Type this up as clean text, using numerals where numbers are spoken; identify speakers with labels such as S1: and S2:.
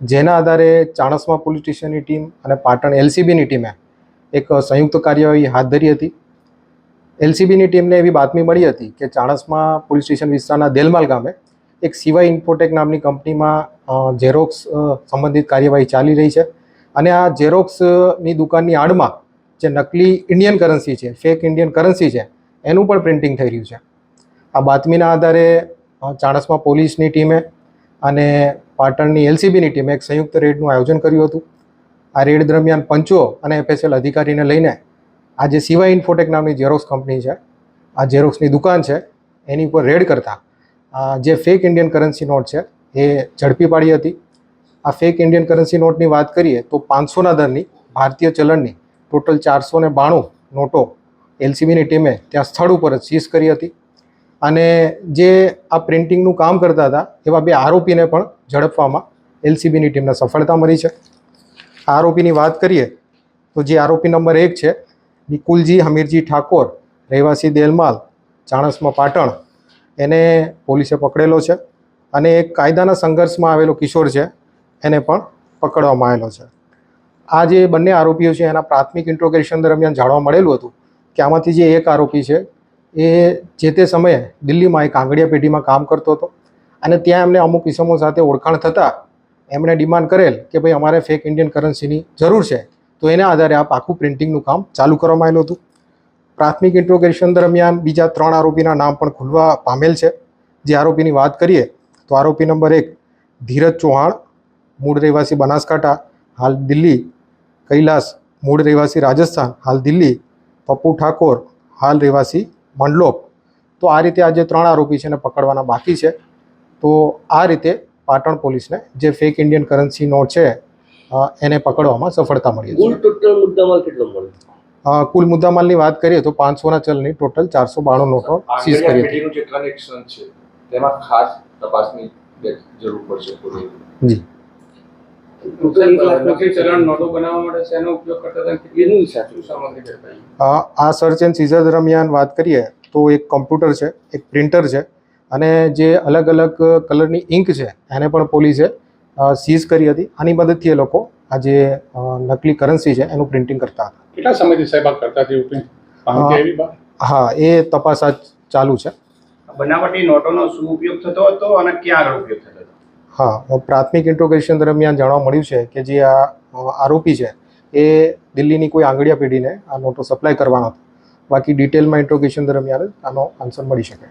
S1: જેના આધારે ચાણસ્મા પોલીસ સ્ટેશનની ટીમ અને પાટણ એલસીબીની ટીમે એક સંયુક્ત કાર્યવાહી હાથ ધરી હતી. એલસીબીની ટીમને એવી બાતમી મળી હતી કે ચાણસ્મા પોલીસ સ્ટેશન વિસ્તારના દેલમાલ ગામે એક સિવાય ઇન્ફોટેક નામની કંપનીમાં ઝેરોક્સ સંબંધિત કાર્યવાહી ચાલી રહી છે અને આ ઝેરોક્સની દુકાનની આડમાં જે નકલી ઇન્ડિયન કરન્સી છે, ફેક ઇન્ડિયન કરન્સી છે, એનું પણ પ્રિન્ટિંગ થઈ રહ્યું છે. આ બાતમીના આધારે ચાણસ્મા પોલીસની ટીમે અને પાટણની એલસીબીની ટીમે એક સંયુક્ત રેડનું આયોજન કર્યું હતું. આ રેડ દરમિયાન પંચો અને એફએસએલ અધિકારીને લઈને આ જે સિવાય ઇન્ફોટેક નામની ઝેરોક્સ કંપની છે, આ ઝેરોક્સની દુકાન છે, એની ઉપર રેડ કરતા જે ફેક ઇન્ડિયન કરન્સી નોટ છે એ ઝડપી પાડી હતી. આ ફેક ઇન્ડિયન કરન્સી નોટની વાત કરીએ તો 500ના દરની ભારતીય ચલણની ટોટલ 492 નોટો એલસીબીની ટીમે ત્યાં સ્થળ ઉપર જ સીઝ કરી હતી અને જે આ પ્રિન્ટિંગનું કામ કરતા હતા એવા 2 આરોપીને પણ ઝડપવામાં એલસીબીની ટીમને સફળતા મળી છે. આરોપીની વાત કરીએ તો જે આરોપી નંબર 1 છે નિકુલજી હમીરજી ઠાકોર, રહેવાસી દેલમાલ, ચાણસ્મા પાટણ, એને પોલીસે પકડેલો છે અને એક કાયદાના સંઘર્ષમાં આવેલો કિશોર છે એને પણ પકડવામાં આવેલો છે. આ જે બંને આરોપીઓ છે એના પ્રાથમિક ઇન્ટ્રોગેશન દરમિયાન જાણવા મળેલું હતું કે આમાંથી જે એક આરોપી છે એ જે તે સમયે દિલ્હીમાં એક આંગડિયા પેઢીમાં કામ કરતો હતો અને ત્યાં એમને અમુક ઇસમો સાથે ઓળખાણ થતાં એમણે ડિમાન્ડ કરેલ કે ભાઈ અમારે ફેક ઇન્ડિયન કરન્સીની જરૂર છે, તો એના આધારે આ આખું પ્રિન્ટિંગનું કામ ચાલુ કરવામાં આવેલું હતું. પ્રાથમિક ઇન્ટ્રોગેશન દરમિયાન બીજા 3 આરોપીના નામ પણ ખુલવા પામેલ છે. જે આરોપીની વાત કરીએ તો આરોપી નંબર 1 ધીરજ ચૌહાણ, મૂળ રહેવાસી બનાસકાંઠા, હાલ દિલ્હી, કૈલાસ, મૂળ રહેવાસી રાજસ્થાન, હાલ દિલ્હી, પપ્પુ ઠાકોર, હાલ રહેવાસી મંડલોપ. તો આ રીતે આ જે 3 આરોપી છે એને પકડવાના બાકી છે. તો આ રીતે પાટણ પોલીસને જે ફેક ઇન્ડિયન કરન્સી નોટ છે એને પકડવામાં સફળતા મળી છે.
S2: ટોટલ મુદ્દામાલ કેટલો મળ્યો?
S1: કુલ મુદ્દામાલની વાત કરીએ તો 500ના ચલની ટોટલ 492 નોટો સીઝ કરી હતી.
S3: જે ટ્રાન્ઝેક્શન છે તેમાં ખાસ તપાસની જરૂર પડશે.
S1: જી,
S3: ચલણ નોટો બનાવવા માટે શેનો ઉપયોગ કરતા હતા એનું સાચું સામગ્રી કરતા.
S1: આ સર્ચ એન્ડ સીઝર દરમિયાન વાત કરીએ તો એક કમ્પ્યુટર છે, એક પ્રિન્ટર છે અને જે અલગ અલગ કલરની ઇંક છે એને પણ પોલીસે સીઝ કરી હતી. આની મદદથી એ લોકો આ જે નકલી કરન્સી છે એનું પ્રિન્ટિંગ કરતા હતા.
S3: કેટલા સમયથી સાહેબ આ કરતા હતા?
S1: હા, એ તપાસ આજ ચાલુ છે.
S4: બનાવટી નોટોનો શું ઉપયોગ થતો હતો અને ક્યાં આગળ ઉપયોગ થતો હતો?
S1: હા, પ્રાથમિક ઇન્ટ્રોગેશન દરમિયાન જાણવા મળ્યું છે કે જે આ આરોપી છે એ દિલ્હીની કોઈ આંગડિયા પેઢીને આ નોટો સપ્લાય કરવાનો હતો. બાકી ડિટેલમાં ઇન્ટ્રોગેશન દરમિયાન આનો આન્સર મળી શકે.